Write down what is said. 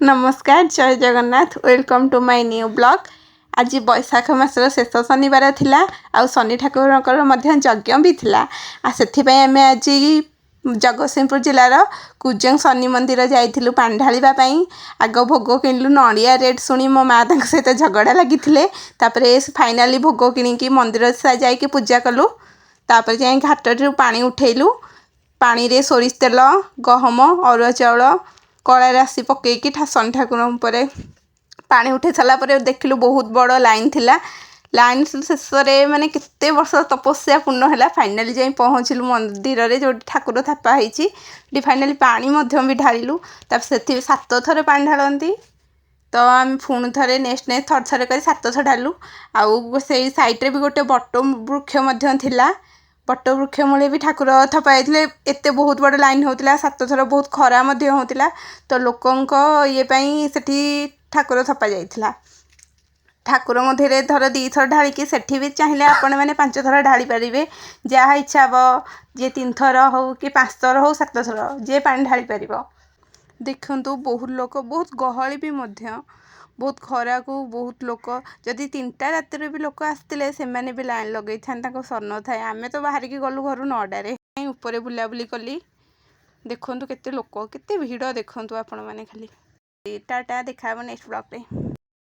नमस्कार जय Jagannath welcome to my new blog. आज बैशाख मासर शेष शनिवार थिला आ शनि ठाकुर यज्ञ भी थिला से आम आज जगतसिंहपुर जिलार कुजंग शनि मंदिर जाइलु पानी ढालिबा पई। आग भोग किणलु नड़िया रेट शुणी मो माँ सहित झगड़ा लगी फाइनाली भोग कि मंदिर जाइए पूजा कलु। तापर जाए घाटर पानी उठेलु पानी रे सोरिष तेल गहम अरुआ चाउल कड़ा राशि पकईकि शनि ठाकुर पानी उठे सारापर देखिलु बहुत बड़ लाइन थिला। लाइन शेष माने केते वर्ष तपस्या पूर्ण है फाइनाली जाई पहुँचलु मंदिर रे जो ठाकुर थापा होती फाइनाली पानी भी ढालू। से 7 थर पानी ढालती तो आम पुणी थे नेक्स्ट थर थर कर 7 थर ढालू। आउ से साइड्रे भी गोटे बट वृक्ष थिला बट वृक्ष मूले भी ठाकुर थपाई एत बहुत बड़ लाइन होता 7 थर बहुत खरा होता तो लोकों ये सेठी ठाकुर थपा जाइथिला। ठाकुर मध्य थर 2 थर ढालिकी सेठी भी चाहिए आपण मैंने 5 थर ढाली पारे जहाँ इच्छा हम जे 3 थर हो कि 5 थर हो 7 थर जे पानी ढाली पार। देखु बहुत लोक बहुत गहली भी बहुत खरा को बहुत लोक जदि 3टा रातिर भी लोक आसते से भी लाइन लगे था सर थाए आम तो बाहर की गलु घर 9टारे ऊपर बुलाबुली कली। देखु केते लोक केते भिड़ देखु आपण मैंने खाली टाटा देखा नेक्स्ट ब्लॉग रे।